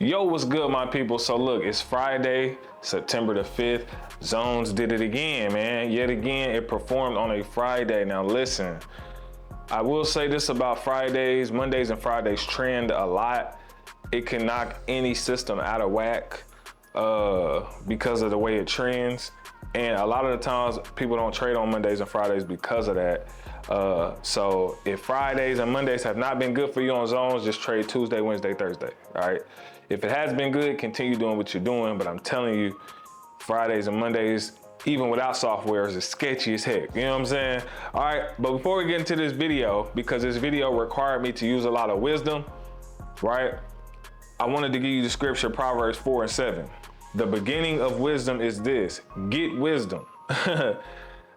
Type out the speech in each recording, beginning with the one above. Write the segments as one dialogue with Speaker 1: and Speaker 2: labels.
Speaker 1: Yo, what's good, my people? So look, it's Friday, September the 5th. Zones did it again, man. Yet again, it performed on a Friday. Now listen, I will say this about Fridays. Mondays and Fridays trend a lot. It can knock any system out of whack because of the way it trends. And a lot of the times people don't trade on Mondays and Fridays because of that. So if Fridays and Mondays have not been good for you on zones, just trade Tuesday, Wednesday, Thursday, all right? If it has been good, continue doing what you're doing, but I'm telling you, Fridays and Mondays, even without software, is sketchy as heck, you know what I'm saying? All right, but before we get into this video, because this video required me to use a lot of wisdom, right? I wanted to give you the scripture, Proverbs 4 and 7. The beginning of wisdom is this: get wisdom.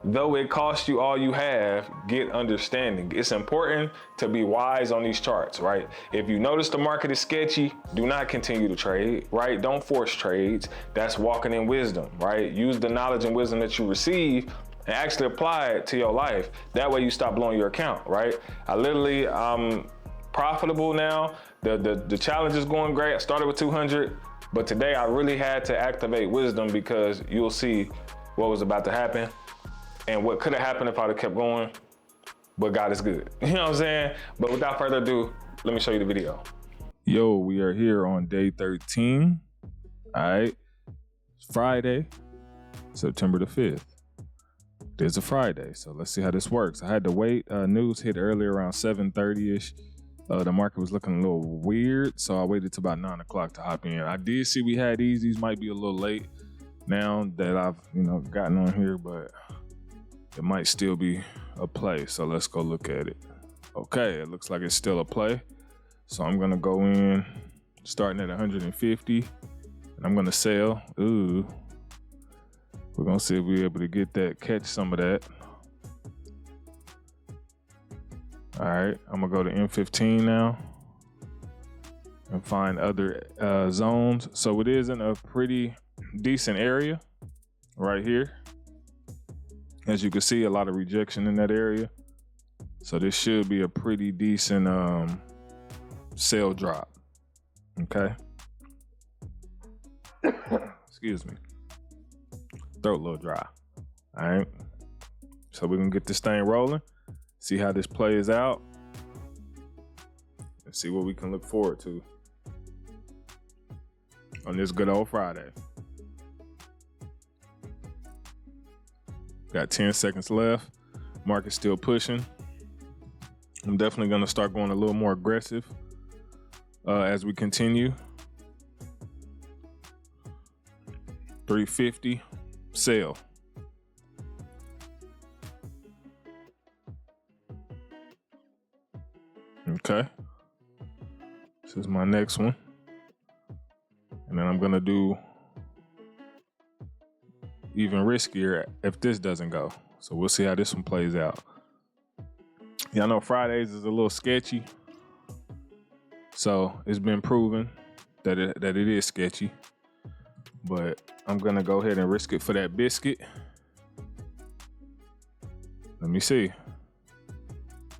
Speaker 1: Though it costs you all you have, get understanding. It's important to be wise on these charts, right? If you notice the market is sketchy, do not continue to trade, right? Don't force trades. That's walking in wisdom, right? Use the knowledge and wisdom that you receive and actually apply it to your life. That way you stop blowing your account, right? I'm profitable now. The challenge is going great. I started with 200, but today I really had to activate wisdom because you'll see what was about to happen and what could have happened if I'd have kept going, but God is good. You know what I'm saying? But without further ado, let me show you the video. Yo, we are here on day 13. All right, it's Friday, September the 5th. There's a Friday, so let's see how this works. I had to wait. News hit earlier around 7:30-ish. The market was looking a little weird, so I waited till about 9 o'clock to hop in. I did see we had easies, might be a little late now that I've gotten on here, but it might still be a play, so let's go look at it. Okay, it looks like it's still a play. So I'm gonna go in starting at 150 and I'm gonna sell. Ooh, we're gonna see if we're able to get that, catch some of that. All right, I'm gonna go to M15 now and find other zones. So it is in a pretty decent area right here. As you can see, a lot of rejection in that area. So this should be a pretty decent sell drop, okay? Excuse me. Throat a little dry, all right? So we're gonna get this thing rolling, see how this plays out, and see what we can look forward to on this good old Friday. Got 10 seconds left. Market's still pushing. I'm definitely gonna start going a little more aggressive as we continue. 350, sell. Okay. This is my next one. And then I'm gonna do even riskier if this doesn't go. So we'll see how this one plays out. Y'all know Fridays is a little sketchy. So it's been proven that it is sketchy. But I'm gonna go ahead and risk it for that biscuit. Let me see. I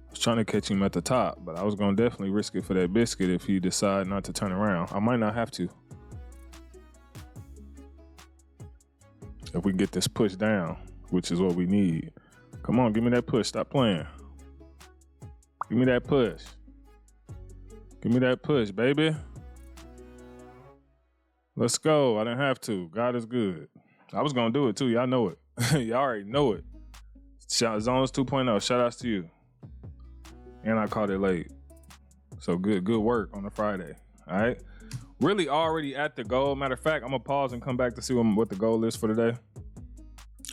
Speaker 1: was trying to catch him at the top, but I was gonna definitely risk it for that biscuit if he decide not to turn around. I might not have to. If we get this push down, which is what we need. Come on, give me that push. Stop playing. Give me that push. Give me that push, baby. Let's go. I didn't have to. God is good. I was going to do it too. Y'all know it. Y'all already know it. Zones 2.0. Shout outs to you. And I caught it late. So good work on a Friday. All right. Really already at the goal. Matter of fact, I'm gonna pause and come back to see what the goal is for today.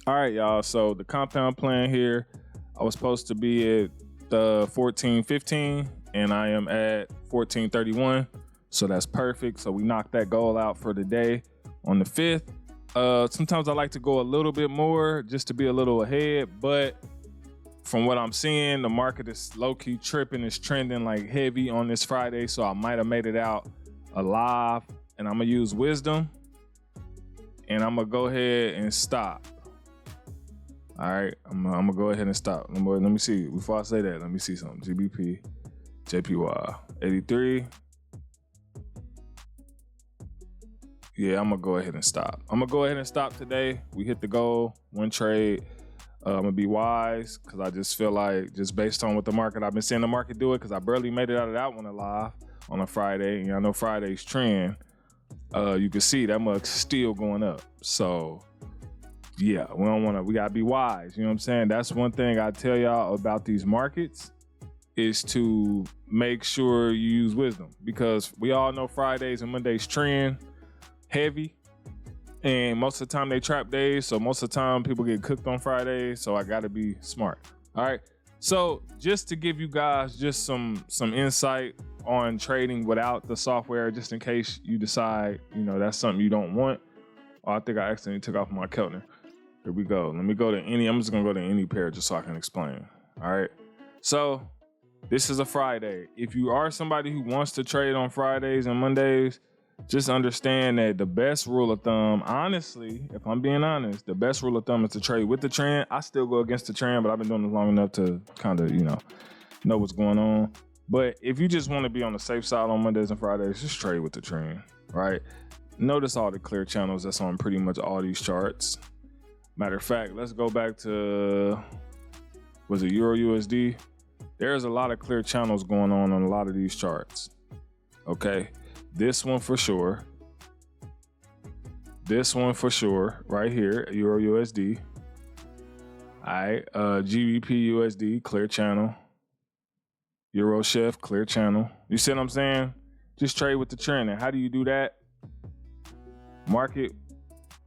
Speaker 1: All right, y'all. So the compound plan here, I was supposed to be at 14.15 and I am at 14.31. So that's perfect. So we knocked that goal out for the day on the 5th. Sometimes I like to go a little bit more just to be a little ahead, but from what I'm seeing, the market is low-key tripping. It's trending like heavy on this Friday. So I might have made it out alive, and I'm gonna use wisdom and I'm gonna go ahead and stop. All right, I'm gonna go ahead and stop. Let me see. Before I say that, let me see something. GBP, JPY, 83. Yeah, I'm gonna go ahead and stop. I'm gonna go ahead and stop today. We hit the goal, one trade. I'm gonna be wise because I just feel like, just based on what the market, I've been seeing the market do it because I barely made it out of that one alive on a Friday. And I know Friday's trend. You can see that much still going up. So yeah, we gotta be wise. You know what I'm saying? That's one thing I tell y'all about these markets is to make sure you use wisdom, because we all know Fridays and Mondays trend heavy, and most of the time they trap days, so most of the time people get cooked on Fridays, so I gotta be smart. All right, so just to give you guys just some insight on trading without the software, just in case you decide, you know, that's something you don't want. Oh, I think I accidentally took off my Keltner. Here we go. Let me go to any, I'm just gonna go to any pair just so I can explain. All right, so this is a Friday. If you are somebody who wants to trade on Fridays and Mondays, just understand that the best rule of thumb, honestly, if I'm being honest, the best rule of thumb is to trade with the trend. I still go against the trend, but I've been doing this long enough to kind of, you know what's going on. But if you just want to be on the safe side on Mondays and Fridays, just trade with the trend, right? Notice all the clear channels that's on pretty much all these charts. Matter of fact, let's go back to, was it Euro USD? There's a lot of clear channels going on a lot of these charts, okay? This one for sure. This one for sure, right here, Euro USD. All right, GBP USD, clear channel. Euro Chef, clear channel. You see what I'm saying? Just trade with the trend. And how do you do that? Market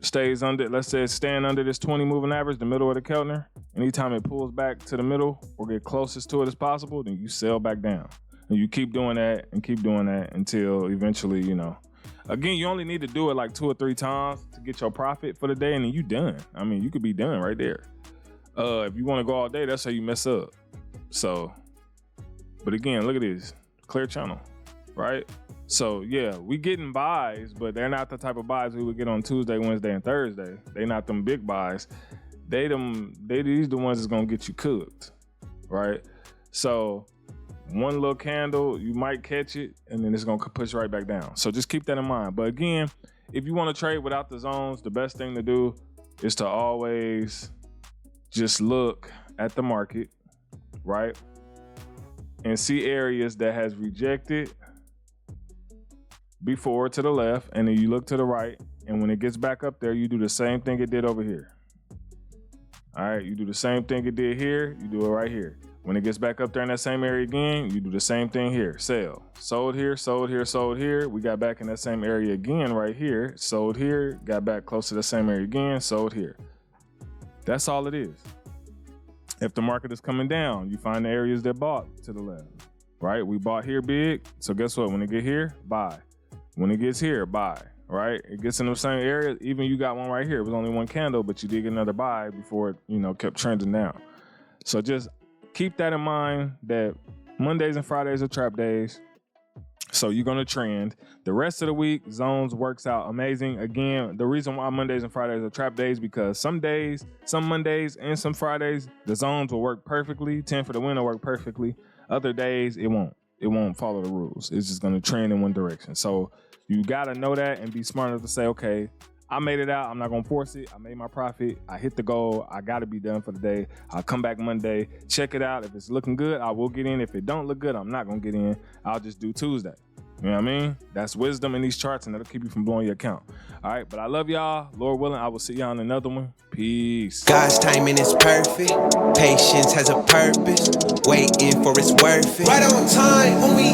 Speaker 1: stays under, let's say it's staying under this 20 moving average, the middle of the Keltner. Anytime it pulls back to the middle or get closest to it as possible, then you sell back down. And you keep doing that and keep doing that until eventually, you know. Again, you only need to do it like 2 or 3 times to get your profit for the day, and then you done. I mean, you could be done right there. If you want to go all day, that's how you mess up. So, but again, look at this. Clear channel, right? So yeah, we getting buys, but they're not the type of buys we would get on Tuesday, Wednesday, and Thursday. They not them big buys. These the ones that's gonna get you cooked, right? So one little candle, you might catch it, and then it's gonna push right back down. So just keep that in mind. But again, if you want to trade without the zones, the best thing to do is to always just look at the market, right? And see areas that has rejected before to the left, and then you look to the right, and when it gets back up there, you do the same thing it did over here. All right, you do the same thing it did here, you do it right here. When it gets back up there in that same area again, you do the same thing here. Sell. Sold here, sold here, sold here. We got back in that same area again right here. Sold here, got back close to the same area again, sold here. That's all it is. If the market is coming down, you find the areas that bought to the left, right? We bought here big, so guess what? When it get here, buy. When it gets here, buy, right? It gets in the same area. Even you got one right here. It was only one candle, but you did get another buy before it, kept trending down. So just keep that in mind that Mondays and Fridays are trap days. So you're going to trend. The rest of the week, zones works out amazing. Again, the reason why Mondays and Fridays are trap days, because some days, some Mondays and some Fridays, the zones will work perfectly. 10 for the win will work perfectly. Other days, it won't. It won't follow the rules. It's just going to trend in one direction. So you got to know that and be smart enough to say, okay, I made it out. I'm not going to force it. I made my profit. I hit the goal. I got to be done for the day. I'll come back Monday, check it out. If it's looking good, I will get in. If it don't look good, I'm not going to get in. I'll just do Tuesday. You know what I mean? That's wisdom in these charts, and that'll keep you from blowing your account. All right, but I love y'all. Lord willing, I will see y'all in another one. Peace.
Speaker 2: God's timing is perfect. Patience has a purpose. Waiting for it's worth it. Right on time when we